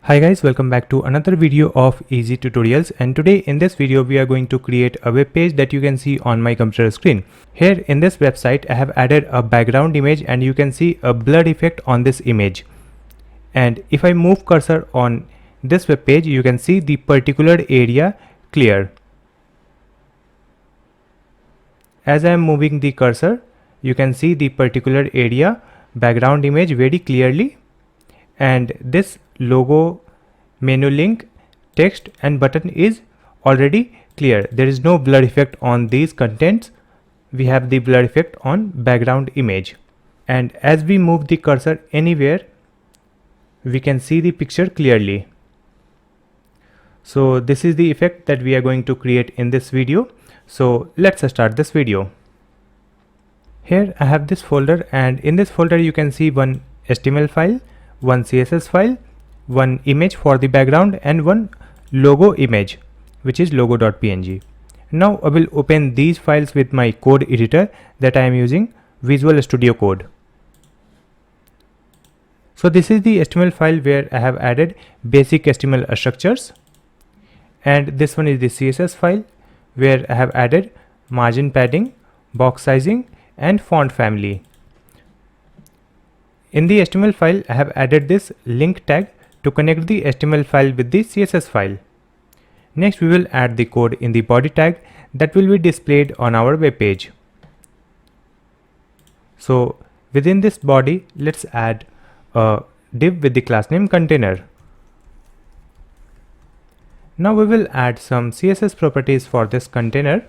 Hi guys, welcome back to another video of easy tutorials, and today in this video we are going to create a web page that you can see on my computer screen. Here in this website I have added a background image and you can see a blur effect on this image. And if I move cursor on this web page, you can see the particular area clear. As I am moving the cursor, you can see the particular area background image very clearly, and this logo, menu link, text and button is already clear. There is no blur effect on these contents. We have the blur effect on background image, and as we move the cursor anywhere, we can see the picture clearly. So this is the effect that we are going to create in this video. So let's start this video. Here I have this folder, and in this folder you can see one HTML file, one CSS file, one image for the background and one logo image which is logo.png. Now I will open these files with my code editor that I am using, Visual Studio Code. So this is the HTML file where I have added basic HTML structures, and this one is the CSS file where I have added margin padding, box sizing and font family. In the HTML file I have added this link tag to connect the HTML file with the CSS file. Next we will add the code in the body tag that will be displayed on our web page. So within this body, let's add a div with the class name container. Now we will add some CSS properties for this container.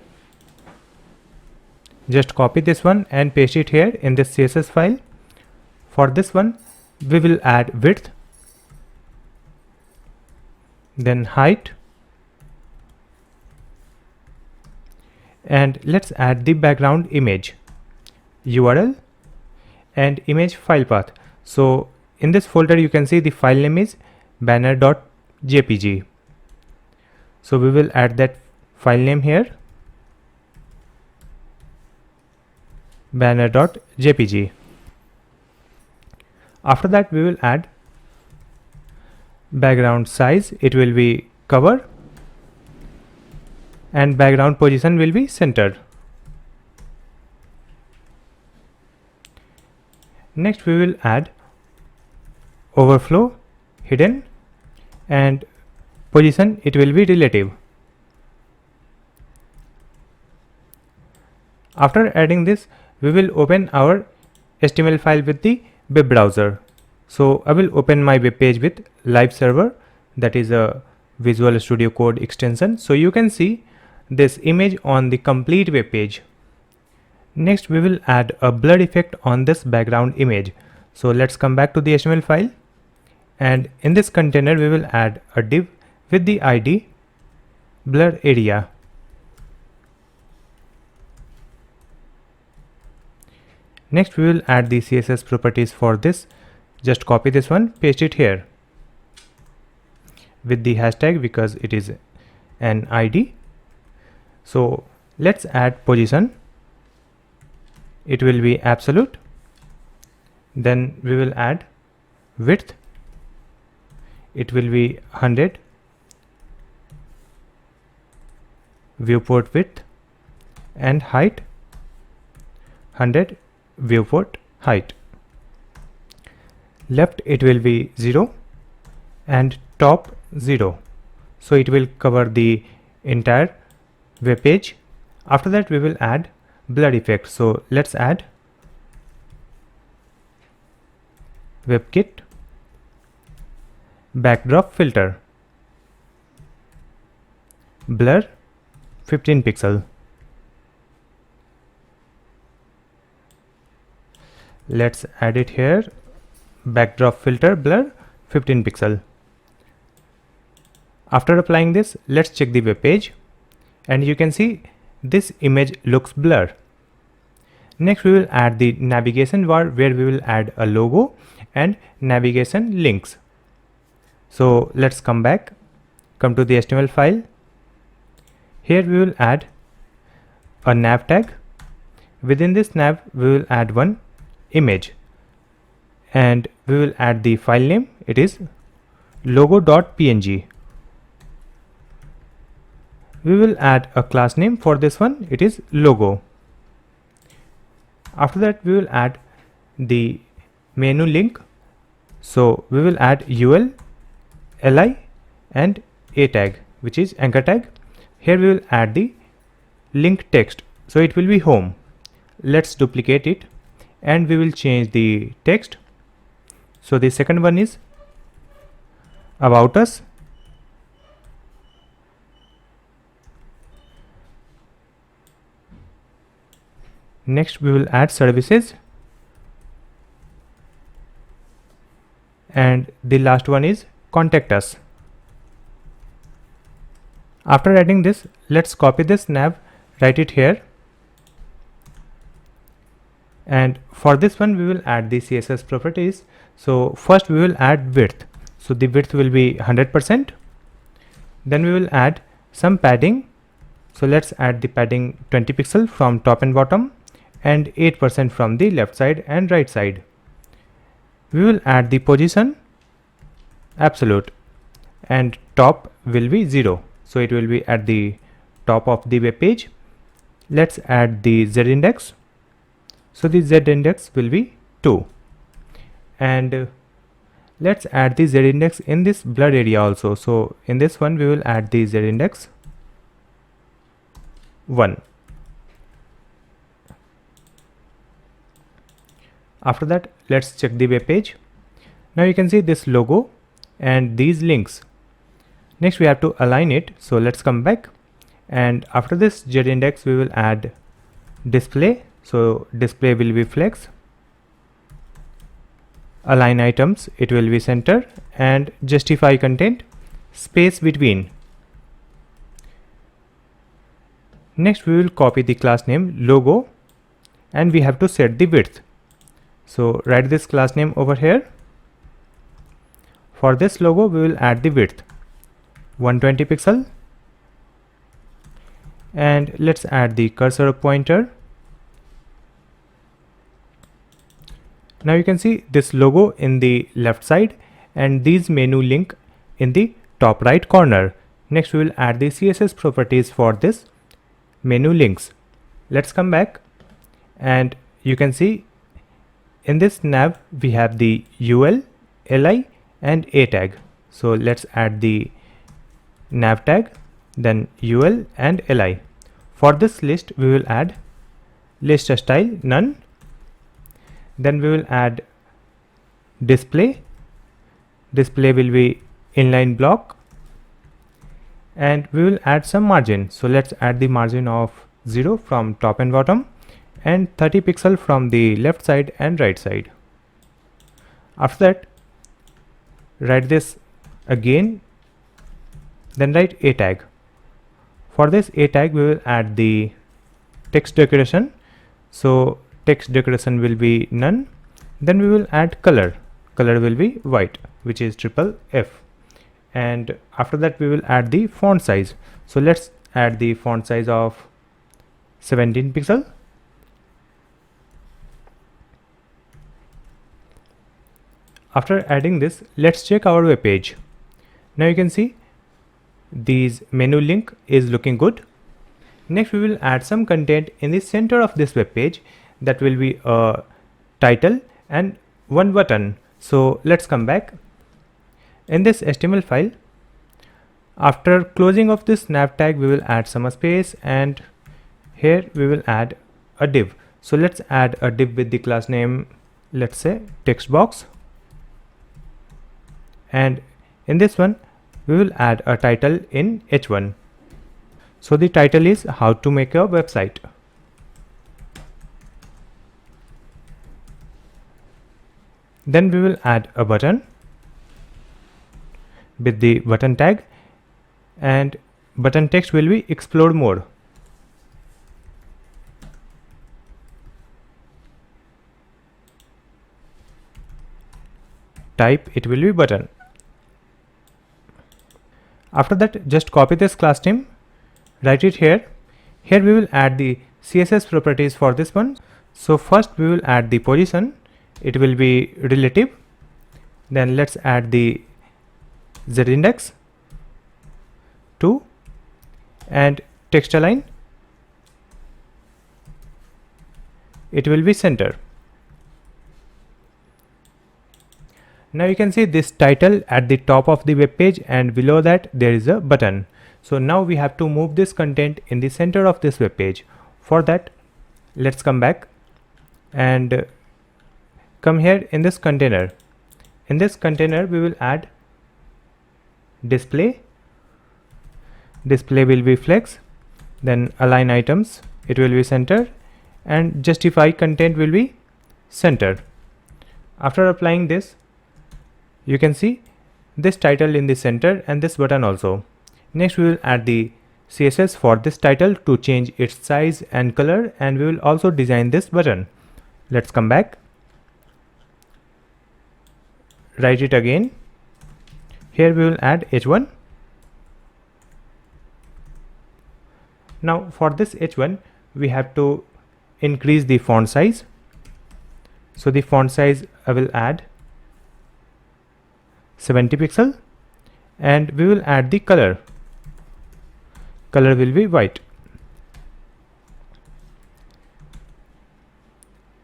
Just copy this one and paste it here in this CSS file. For this one we will add width, then height, and let's add the background image, URL and image file path. So in this folder you can see the file name is banner.jpg. So we will add that file name here, banner.jpg. After that we will add background size, it will be cover, and background position will be center. Next we will add overflow, hidden, and position, it will be relative. After adding this, we will open our HTML file with the web browser. So I will open my web page with live server, that is a Visual Studio Code extension. So you can see this image on the complete web page. Next we will add a blur effect on this background image. So let's come back to the HTML file, and in this container we will add a div with the ID blur area. Next we will add the CSS properties for this. Just copy this one, paste it here with the hashtag because it is an ID. So let's add position, it will be absolute. Then we will add width, it will be 100, viewport width, and height 100 viewport height. Left it will be 0 and top 0, so it will cover the entire web page. After that we will add blur effect. So let's add WebKit backdrop filter, blur 15 pixel. Let's add it here, backdrop filter blur 15 pixel. After applying this, let's check the web page, and you can see this image looks blur. Next we will add the navigation bar where we will add a logo and navigation links. So let's come to the HTML file. Here we will add a nav tag. Within this nav we will add one image, and we will add the file name, it is logo.png. We will add a class name for this one, it is logo. After that we will add the menu link, so we will add ul, li and a tag, which is anchor tag. Here we will add the link text, so it will be home. Let's duplicate it and we will change the text. So the second one is about us. Next we will add services, and the last one is contact us. After adding this, let's copy this nav, write it here, and for this one we will add the CSS properties. So first we will add width, so the width will be 100%. Then we will add some padding, so let's add the padding 20 pixel from top and bottom and 8% from the left side and right side. We will add the position absolute and top will be 0, so it will be at the top of the web page. Let's add the z index, so the z index will be 2, and let's add the z index in this blurred area also. So in this one we will add the z index 1. After that, let's check the web page. Now you can see this logo and these links. Next we have to align it, so let's come back, and after this z index we will add display, so display will be flex, align items, it will be center, and justify content, space between. Next we will copy the class name logo and we have to set the width. So write this class name over here. For this logo we will add the width 120 pixel, and let's add the cursor pointer. Now you can see this logo in the left side and these menu link in the top right corner. Next we will add the CSS properties for this menu links. Let's come back, and you can see in this nav we have the ul, li and a tag. So let's add the nav tag, then ul and li. For this list we will add list style none, then we will add display will be inline block, and we will add some margin. So let's add the margin of 0 from top and bottom and 30 pixel from the left side and right side. After that, write this again, then write a tag. For this a tag we will add the text decoration, so text decoration will be none. Then we will add color will be white, which is triple F, and after that we will add the font size. So let's add the font size of 17 pixel. After adding this, let's check our web page. Now you can see these menu link is looking good. Next we will add some content in the center of this web page, that will be a title and one button. So let's come back. In this HTML file, after closing of this nav tag we will add some space, and here we will add a div. So let's add a div with the class name, let's say text box, and in this one we will add a title in h1. So the title is how to make a website. Then we will add a button with the button tag, and button text will be explore more. Type it will be button. After that, just copy this class name, write it here. Here we will add the CSS properties for this one. So first we will add the position, it will be relative. Then let's add the Z index 2 and text align, it will be center. Now you can see this title at the top of the web page, and below that there is a button. So now we have to move this content in the center of this web page. For that, let's come back and come here in this container. In this container we will add display. Display will be flex, then align items, it will be center, and justify content will be center. After applying this, you can see this title in the center and this button also. Next we will add the CSS for this title to change its size and color, and we will also design this button. Let's come back, write it again. Here we will add h1. Now for this h1 we have to increase the font size. So the font size I will add 70 pixel, and we will add the color. Color will be white.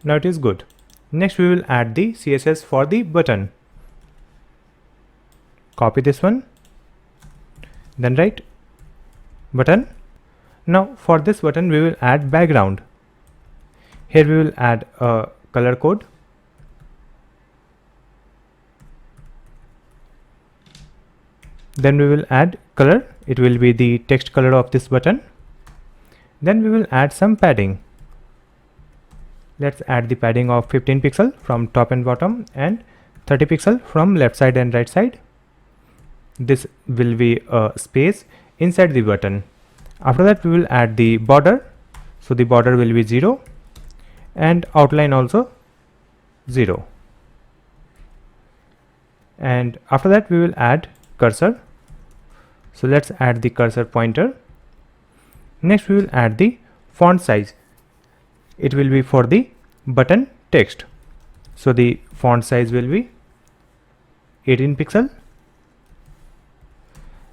Now it is good. Next we will add the CSS for the button. Copy this one, then write button. Now for this button we will add background. Here we will add a color code. Then we will add color, it will be the text color of this button. Then we will add some padding. Let's add the padding of 15 pixel from top and bottom and 30 pixel from left side and right side. This will be a space inside the button. After that we will add the border. So the border will be 0 and outline also 0. And after that we will add cursor. So let's add the cursor pointer. Next we will add the font size. It will be for the button text. So the font size will be 18 pixel.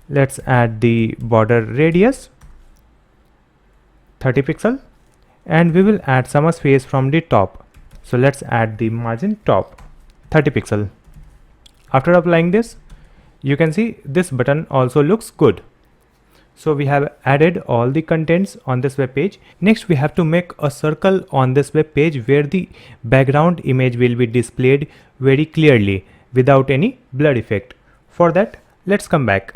Let's add the border radius 30 pixel, and we will add some space from the top. So let's add the margin top 30 pixel. After applying this, you can see this button also looks good. So we have added all the contents on this web page. Next we have to make a circle on this web page where the background image will be displayed very clearly without any blur effect. For that, let's come back.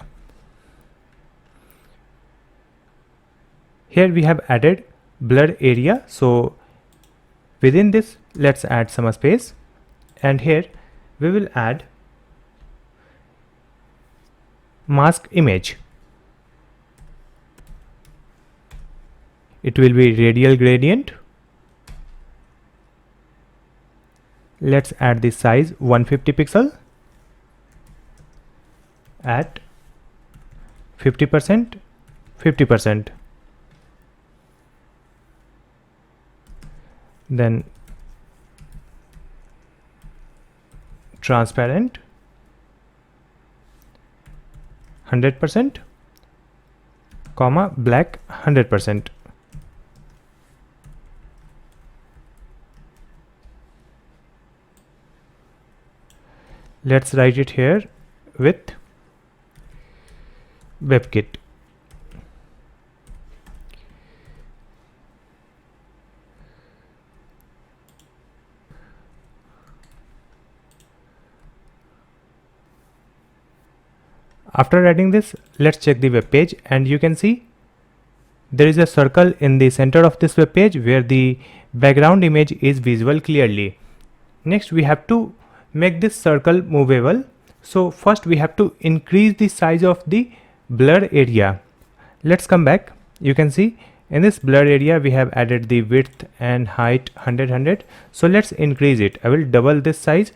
Here we have added blur area. So within this, let's add some space, and here we will add mask image. It will be radial gradient. Let's add the size 150 pixel at 50%, 50%. Then transparent 100%, comma black 100%. Let's write it here with WebKit. After adding this, let's check the web page, and you can see there is a circle in the center of this web page where the background image is visible clearly. Next we have to make this circle movable. So first we have to increase the size of the blur area. Let's come back. You can see in this blur area we have added the width and height 100. So let's increase it. I will double this size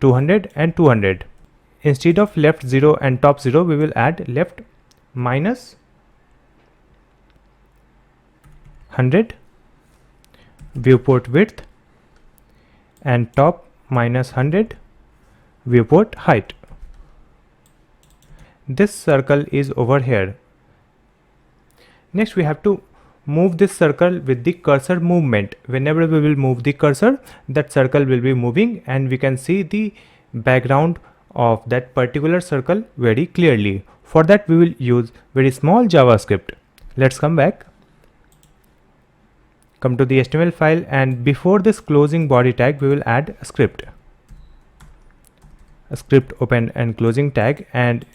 200 and 200. Instead of left 0 and top 0, we will add left minus 100, viewport width, and top minus 100, viewport height. this circle is over here. Next we have to move this circle with the cursor movement. Whenever we will move the cursor, that circle will be moving and we can see the background of that particular circle very clearly. For that we will use very small JavaScript. Let's come back. Come to the HTML file, and before this closing body tag we will add a script. A script open and closing tag, and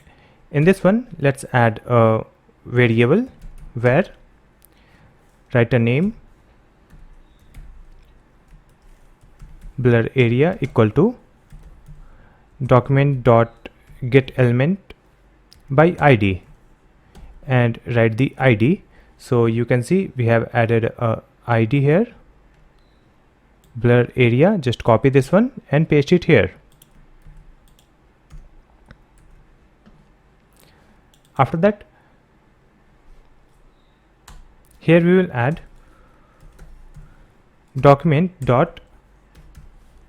in this one let's add a variable where write a name blur area equal to document dot get element by id, and write the id. So you can see we have added a id here, blur area. Just copy this one and paste it here. After that, here we will add document dot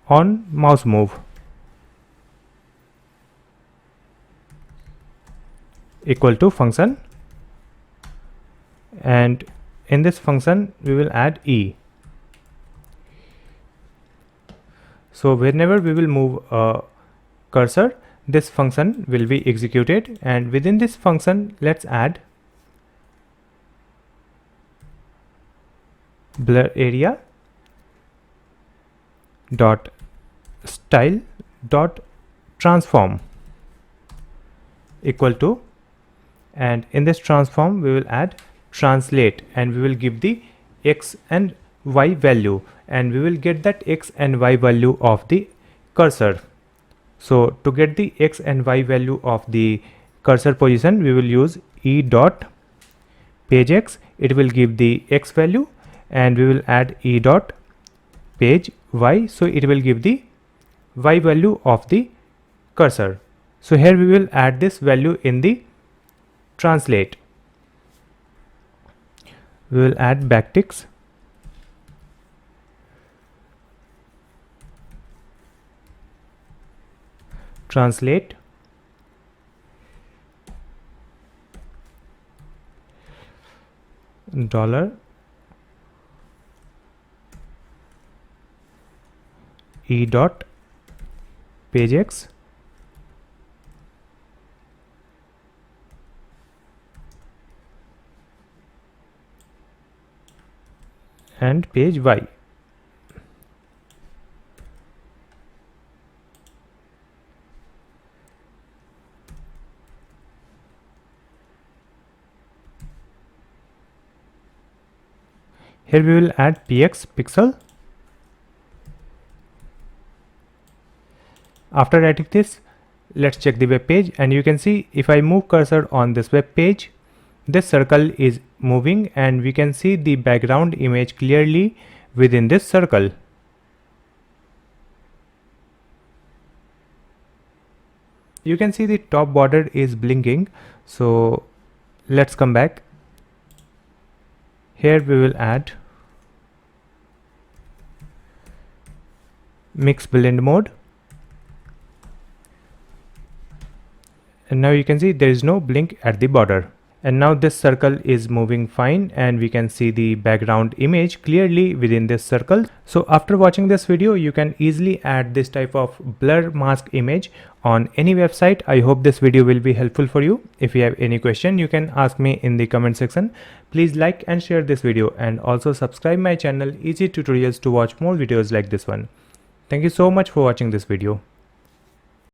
on mouse move equal to function, and in this function we will add e. So whenever we will move a cursor, this function will be executed, and within this function let's add blur area dot style dot transform equal to, and in this transform we will add translate, and we will give the x and y value, and we will get that x and y value of the cursor. So to get the x and y value of the cursor position, we will use e dot page x. It will give the x value, and we will add e dot page y, so it will give the y value of the cursor. So here we will add this value in the translate. We will add backticks, translate, dollar e dot page x and page y. Here we will add px pixel. After writing this, let's check the web page, and you can see if I move cursor on this web page, this circle is moving and we can see the background image clearly within this circle. You can see the top border is blinking. So let's come back. Here we will add mix blend mode, and now you can see there is no blink at the border. And now this circle is moving fine, and we can see the background image clearly within this circle. So after watching this video, you can easily add this type of blur mask image on any website. I hope this video will be helpful for you. If you have any question, you can ask me in the comment section. Please like and share this video, and also subscribe my channel Easy Tutorials to watch more videos like this one. Thank you so much for watching this video.